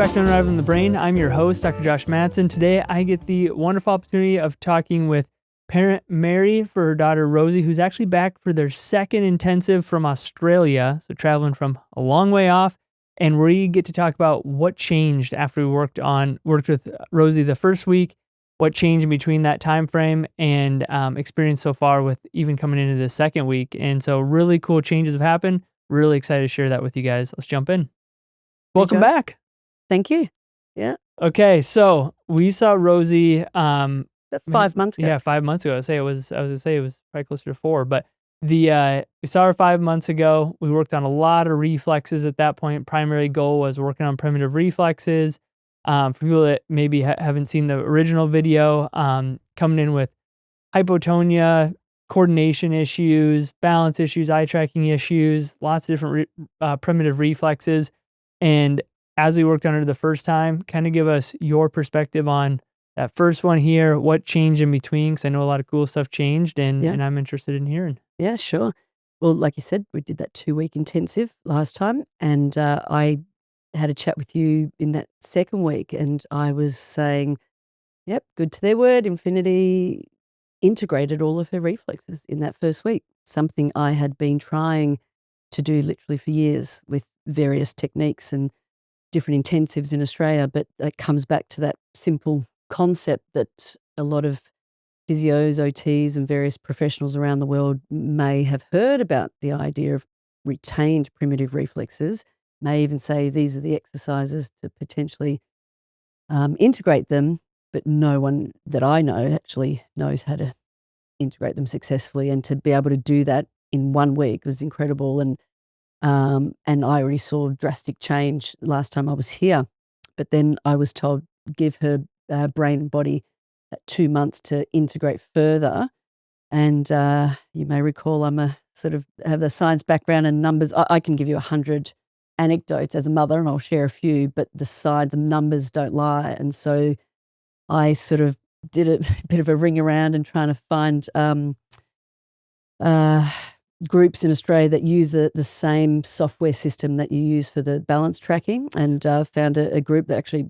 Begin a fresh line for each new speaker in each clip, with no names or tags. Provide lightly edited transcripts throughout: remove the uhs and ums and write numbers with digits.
back to Unraveling the Brain. I'm your host, Dr. Josh Mattson. Today, I get the wonderful opportunity of talking with parent Mary for her daughter Rosie, who's actually back for their second intensive from Australia, so traveling from a long way off. And we get to talk about what changed after we worked with Rosie the first week, what changed in between that time frame, and experience so far with even coming into the second week. And so really cool changes have happened. Really excited to share that with you guys. Let's jump in. Welcome back.
Thank you. Yeah.
Okay, so we saw Rosie
5 months ago.
Yeah, 5 months ago. I was gonna say it was probably closer to 4, but we saw her 5 months ago. We worked on a lot of reflexes at that point. Primary goal was working on primitive reflexes. For people that maybe haven't seen the original video, coming in with hypotonia, coordination issues, balance issues, eye tracking issues, lots of different primitive reflexes. And as we worked on her the first time, kind of give us your perspective on that first one here, what changed in between, because I know a lot of cool stuff changed, and I'm interested in hearing.
Yeah, sure. Well, like you said, we did that 2-week intensive last time, and I had a chat with you in that second week, and I was saying, yep, good to their word, Infinity integrated all of her reflexes in that first week, something I had been trying to do literally for years with various techniques and different intensives in Australia, but it comes back to that simple concept that a lot of physios, OTs, and various professionals around the world may have heard about the idea of retained primitive reflexes, may even say these are the exercises to potentially integrate them, but no one that I know actually knows how to integrate them successfully, and to be able to do that in 1 week was incredible. And I already saw drastic change last time I was here, but then I was told give her brain and body 2 months to integrate further. And you may recall I'm a sort of have the science background and numbers. I can give you 100 anecdotes as a mother, and I'll share a few, but the numbers don't lie. And so I sort of did a bit of a ring around and trying to find groups in Australia that use the same software system that you use for the balance tracking, and found a group that actually,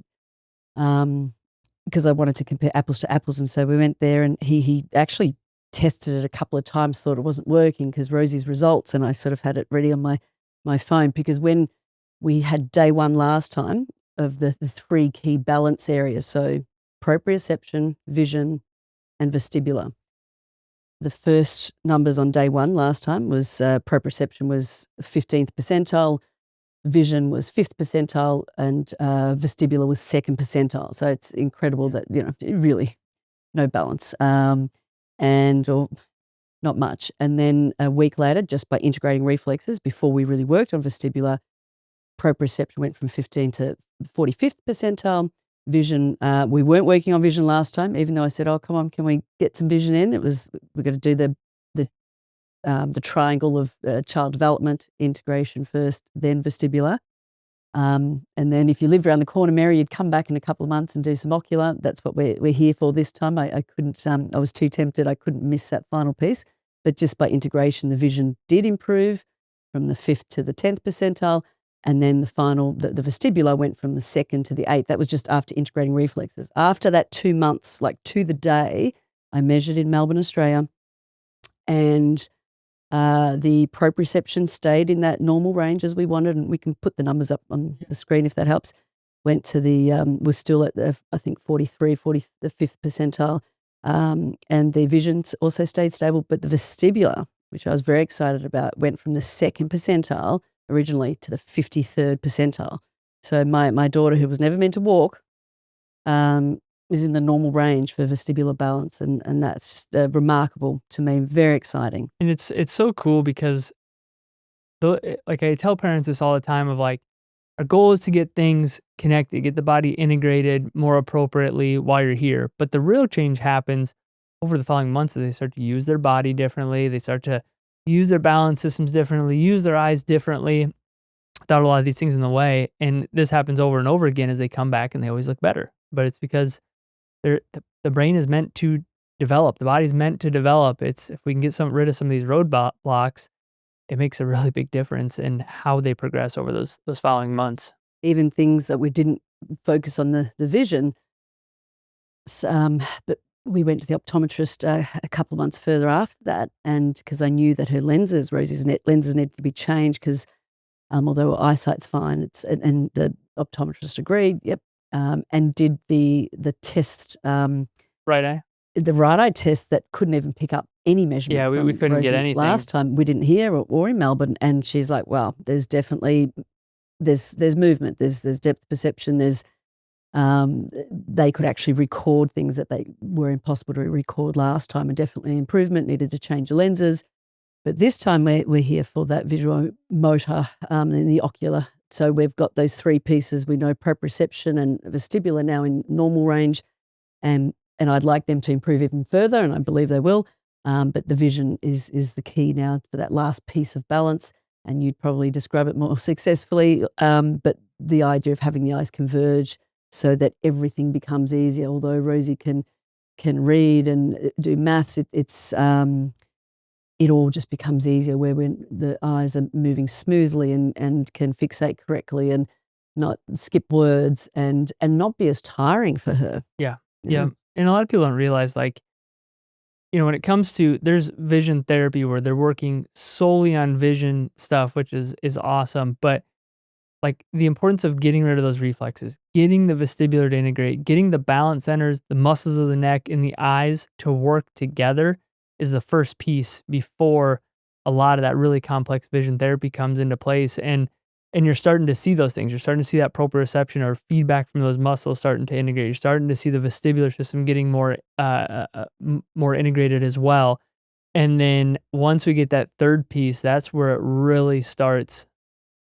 because I wanted to compare apples to apples, and so we went there, and he actually tested it a couple of times, thought it wasn't working because Rosie's results, and I sort of had it ready on my phone, because when we had day 1 last time of the 3 key balance areas, so proprioception, vision, and vestibular. The first numbers on day 1 last time was proprioception was 15th percentile, vision was 5th percentile, and vestibular was 2nd percentile. So it's incredible that, really no balance or not much. And then a week later, just by integrating reflexes, before we really worked on vestibular, proprioception went from 15 to 45th percentile. Vision, we weren't working on vision last time, even though I said, oh, come on, can we get some vision in? We're going to do the triangle of child development, integration first, then vestibular. And then if you lived around the corner, Mary, you'd come back in a couple of months and do some ocular. That's what we're here for this time. I couldn't, I was too tempted. I couldn't miss that final piece. But just by integration, the vision did improve from the 5th to the 10th percentile. And then the vestibular went from the 2nd to the 8th. That was just after integrating reflexes. After that 2 months, like to the day, I measured in Melbourne, Australia, and the proprioception stayed in that normal range as we wanted, and we can put the numbers up on the screen if that helps. Went to was still at I think 45th percentile, and the vision also stayed stable, but the vestibular, which I was very excited about, went from the 2nd percentile originally to the 53rd percentile. So my daughter, who was never meant to walk, is in the normal range for vestibular balance, and that's just remarkable to me, very exciting.
And it's so cool because, like I tell parents this all the time, of like, our goal is to get things connected, get the body integrated more appropriately while you're here. But the real change happens over the following months as they start to use their body differently. They start to use their balance systems differently, use their eyes differently, without a lot of these things in the way. And this happens over and over again as they come back, and they always look better. But it's because the brain is meant to develop. The body's meant to develop. If we can get rid of some of these roadblocks, it makes a really big difference in how they progress over those following months.
Even things that we didn't focus on the vision. But we went to the optometrist a couple of months further after that, and because I knew that her Rosie's lenses needed to be changed because although her eyesight's fine, and the optometrist agreed, yep, and did the test,
Right eye?
the right eye test that couldn't even pick up any measurement
Yeah, we
from
couldn't get
Rosie
anything.
last time. We didn't hear or in Melbourne, and she's like, "Well, there's definitely there's movement, there's depth perception, there's they could actually record things that they were impossible to record last time, and definitely improvement, needed to change the lenses. But this time we're here for that visual motor and the ocular. So we've got those three pieces. We know proprioception and vestibular now in normal range, and I'd like them to improve even further, and I believe they will. But the vision is the key now for that last piece of balance, and you'd probably describe it more successfully. But the idea of having the eyes converge so that everything becomes easier. Although Rosie can read and do maths, it all just becomes easier where when the eyes are moving smoothly and can fixate correctly and not skip words and not be as tiring for her.
Yeah.
Yeah.
Yeah. And a lot of people don't realize, like, when it comes to, there's vision therapy where they're working solely on vision stuff, which is awesome. But like the importance of getting rid of those reflexes, getting the vestibular to integrate, getting the balance centers, the muscles of the neck and the eyes to work together is the first piece before a lot of that really complex vision therapy comes into place. And you're starting to see those things. You're starting to see that proprioception or feedback from those muscles starting to integrate. You're starting to see the vestibular system getting more more integrated as well. And then once we get that third piece, that's where it really starts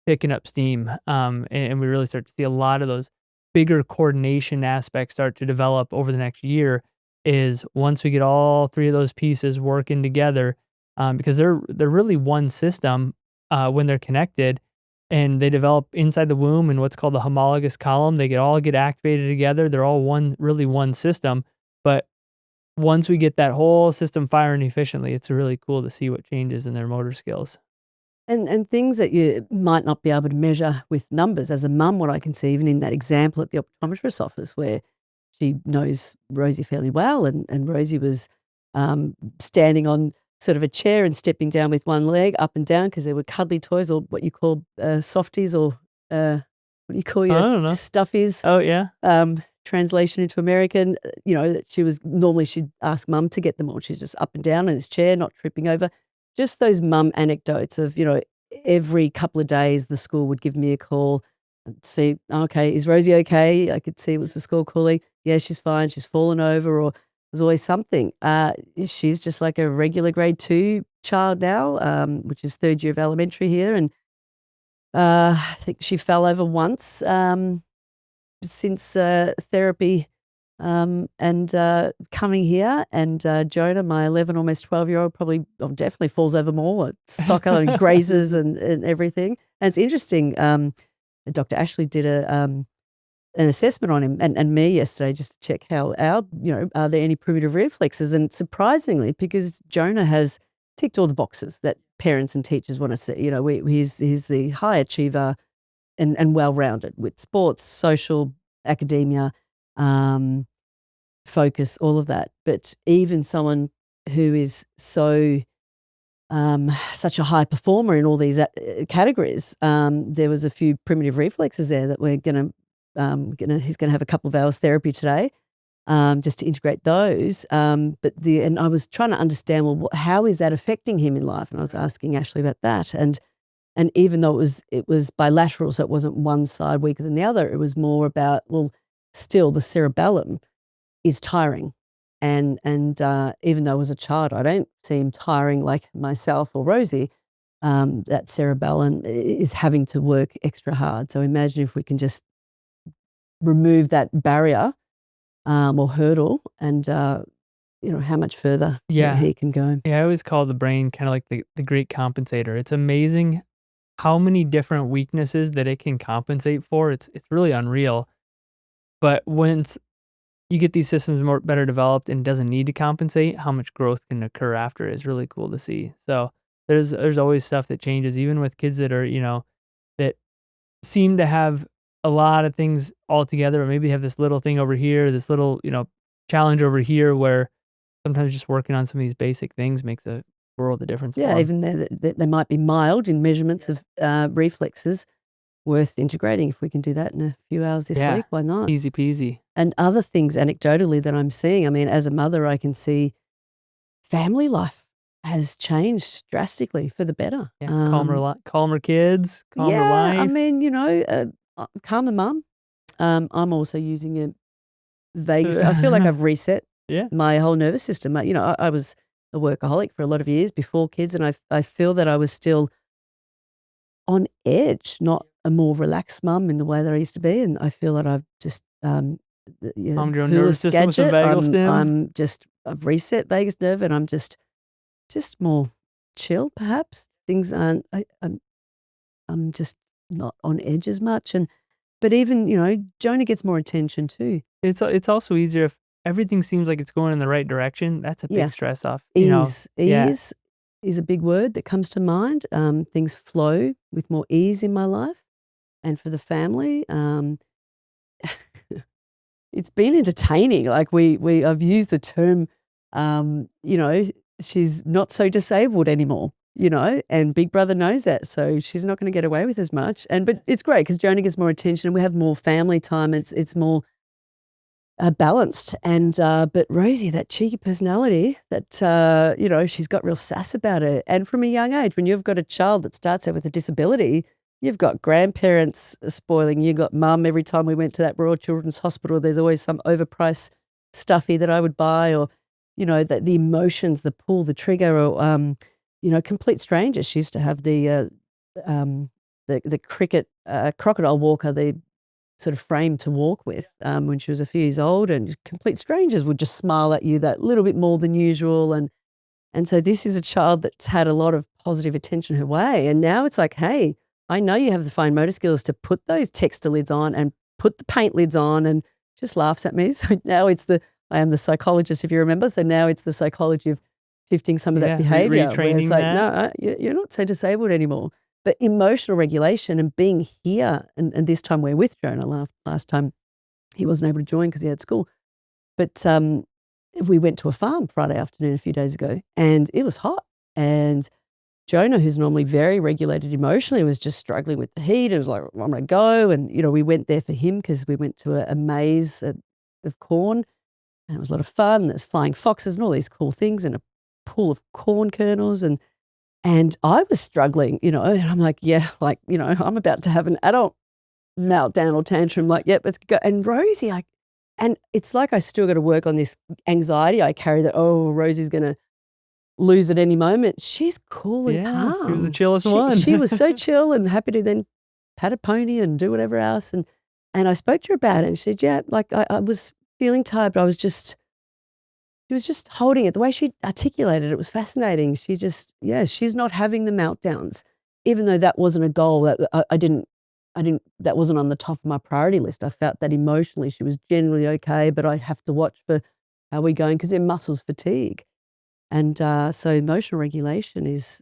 picking up steam. And we really start to see a lot of those bigger coordination aspects start to develop over the next year. Is once we get all three of those pieces working together, because they're really one system when they're connected, and they develop inside the womb in what's called the homologous column. They all get activated together. They're all really one system. But once we get that whole system firing efficiently, it's really cool to see what changes in their motor skills.
And things that you might not be able to measure with numbers. As a mum, what I can see, even in that example at the optometrist's office where she knows Rosie fairly well, and Rosie was standing on sort of a chair and stepping down with one leg up and down because there were cuddly toys, or what you call softies, or what do you call
I
your
don't know.
stuffies?
Oh yeah.
Translation into American, that she was normally she'd ask mum to get them all. She's just up and down in this chair, not tripping over. Just those mum anecdotes of, every couple of days the school would give me a call and see, okay, is Rosie okay? I could see it was the school calling. Yeah, she's fine. She's fallen over, or there's always something. She's just like a regular grade 2 child now, which is third year of elementary here. And I think she fell over once since therapy and coming here. And Jonah, my 11, almost 12-year-old, definitely falls over more at soccer and grazes and everything. And it's interesting. Dr. Ashley did an assessment on him and me yesterday just to check how are there any primitive reflexes? And surprisingly, because Jonah has ticked all the boxes that parents and teachers want to see. He's the high achiever and well-rounded with sports, social, academia, focus, all of that. But even someone who is such a high performer in all these categories, there was a few primitive reflexes there that we're he's gonna have a couple of hours therapy today, just to integrate those. And I was trying to understand, well, how is that affecting him in life? And I was asking Ashley about that. And even though it was bilateral, so it wasn't one side weaker than the other, it was more about, well, still the cerebellum is tiring. And even though as a child, I don't see him tiring like myself or Rosie, that cerebellum is having to work extra hard. So imagine if we can just remove that barrier or hurdle, and how much further he can go.
Yeah, I always call the brain kind of like the great compensator. It's amazing how many different weaknesses that it can compensate for. It's really unreal. But once you get these systems better developed and doesn't need to compensate, how much growth can occur after is really cool to see. So there's always stuff that changes, even with kids that are, that seem to have a lot of things all together, or maybe they have this little thing over here, this little, challenge over here where sometimes just working on some of these basic things makes a world of difference for
Yeah,
'em.
even though they might be mild in measurements of reflexes, worth integrating. If we can do that in a few hours this
Yeah,
week, why not?
easy peasy.
And other things anecdotally that I'm seeing, I mean, as a mother, I can see family life has changed drastically for the better.
Yeah, calmer kids, calmer
Yeah, I
life.
mean, calmer mum. I'm also using a vagus. I feel like I've reset
Yeah,
my whole nervous system. I was a workaholic for a lot of years before kids, and I feel that I was still on edge, not a more relaxed mum in the way that I used to be. And I feel that I've just
calmed your own nervous
coolest
system with some
gadget.
vagal stim.
I've reset vagus nerve, and I'm just more chill. Perhaps things aren't. I'm just not on edge as much. But even Jonah gets more attention too.
It's also easier if everything seems like it's going in the right direction. That's a
Yeah,
big stress off, Yeah,
ease is a big word that comes to mind. Things flow with more ease in my life, and for the family. It's been entertaining. Like I've used the term, she's not so disabled anymore, and Big Brother knows that. So she's not going to get away with as much. But it's great because Jonah gets more attention and we have more family time. It's more balanced. But Rosie, that cheeky personality that, she's got real sass about it. And from a young age, when you've got a child that starts out with a disability, you've got grandparents spoiling. You've got mum. Every time we went to that Royal Children's Hospital, there's always some overpriced stuffy that I would buy, or, the emotions, the pull, the trigger, or, complete strangers. She used to have the cricket crocodile walker, the sort of frame to walk with when she was a few years old, and complete strangers would just smile at you that little bit more than usual. And so this is a child that's had a lot of positive attention her way. And now it's like, hey, I know you have the fine motor skills to put those texture lids on and put the paint lids on, and just laughs at me. So now I am the psychologist, if you remember. So now it's the psychology of shifting some of that behavior. Where
retraining
it's like,
that.
no, you're not so disabled anymore. But emotional regulation and being here, and this time we're with Jonah. Last time he wasn't able to join because he had school. But we went to a farm Friday afternoon a few days ago, and it was hot. And Jonah, who's normally very regulated emotionally, was just struggling with the heat. It was like, I'm going to go. And, we went there for him because we went to a maze of corn, and it was a lot of fun. There's flying foxes and all these cool things, and a pool of corn kernels. And I was struggling, and I'm like, I'm about to have an adult meltdown or tantrum. Like, yep, let's go. And Rosie, and it's like I still got to work on this anxiety I carry that, Rosie's going to lose at any moment. She's cool and calm.
She was the chillest one.
She was so chill and happy to then pat a pony and do whatever else. And I spoke to her about it, and she said, yeah, like I was feeling tired, but she was just holding it. The way she articulated it was fascinating. She's not having the meltdowns, even though that wasn't a goal. That that wasn't on the top of my priority list. I felt that emotionally she was generally okay, but I have to watch for how we're going because their muscles fatigue. And so emotional regulation is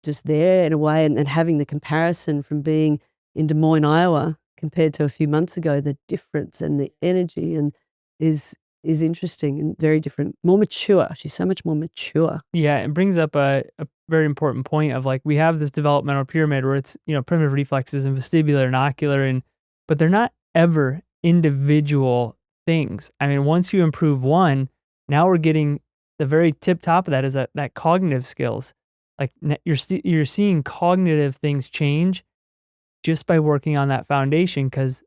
just there in a way, and having the comparison from being in Des Moines, Iowa, compared to a few months ago, the difference and the energy is interesting and very different, more mature. She's so much more mature.
Yeah, it brings up a very important point of like we have this developmental pyramid where it's primitive reflexes and vestibular and ocular, but they're not ever individual things. I mean, once you improve one, now we're getting the very tip top of that is that cognitive skills. Like you're seeing cognitive things change just by working on that foundation, because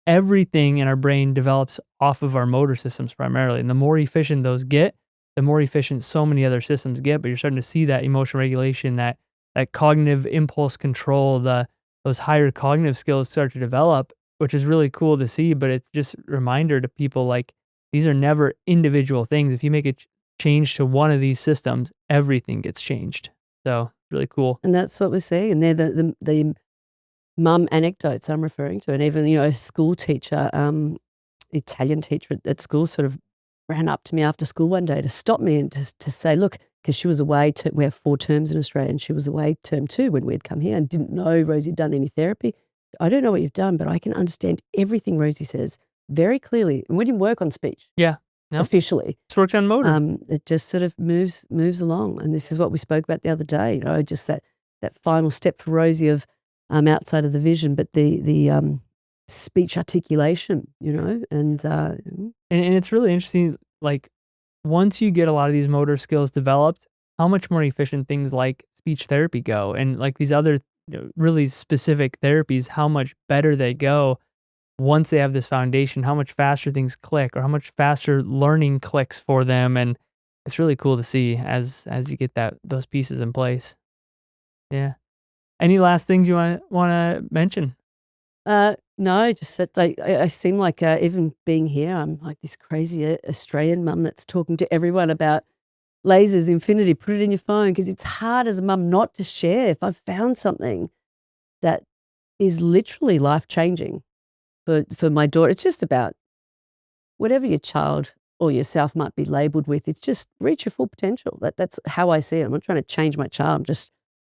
everything in our brain develops off of our motor systems primarily. And the more efficient those get, the more efficient so many other systems get. But you're starting to see that emotional regulation, that cognitive impulse control, those higher cognitive skills start to develop, which is really cool to see. But it's just a reminder to people, like, these are never individual things. If you make a change to one of these systems, everything gets changed. So really cool.
And that's what we're seeing. And they're the mum anecdotes I'm referring to. And even, a school teacher, Italian teacher at school, sort of ran up to me after school one day to stop me and to say, look, because she was away, we have 4 terms in Australia, and she was away term 2 when we'd come here and didn't know Rosie had done any therapy, I don't know what you've done, but I can understand everything Rosie says very clearly. And we didn't work on speech
Yeah. No.
officially.
This works on motor.
It just sort of moves along. And this is what we spoke about the other day, just that final step for Rosie of outside of the vision, but the speech articulation, and
it's really interesting, like, once you get a lot of these motor skills developed, how much more efficient things like speech therapy go, and like these other really specific therapies, how much better they go once they have this foundation, how much faster things click or how much faster learning clicks for them. And it's really cool to see as you get those pieces in place. Yeah. Any last things you want to mention?
No, just that I seem like even being here, I'm like this crazy Australian mum that's talking to everyone about lasers, infinity, put it in your phone, because it's hard as a mum not to share. If I've found something that is literally life-changing for my daughter, it's just about whatever your child or yourself might be labelled with, it's just reach your full potential. That's how I see it. I'm not trying to change my child. I'm just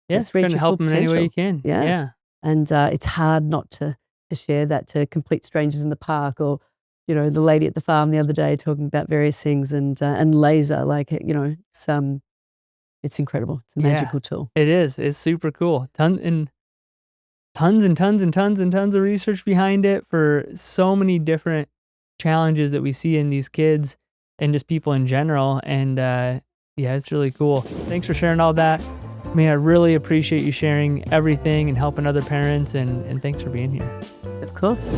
let's reach
trying to
your
help
full
them in any way
potential.
you can. Yeah.
And it's hard not to share that to complete strangers in the park, or the lady at the farm the other day talking about various things, and laser, like it's incredible. It's a magical tool.
It is. It's super cool. Tons and tons of research behind it for so many different challenges that we see in these kids and just people in general. And it's really cool. Thanks for sharing all that. I really appreciate you sharing everything and helping other parents, and thanks for being here.
Of course.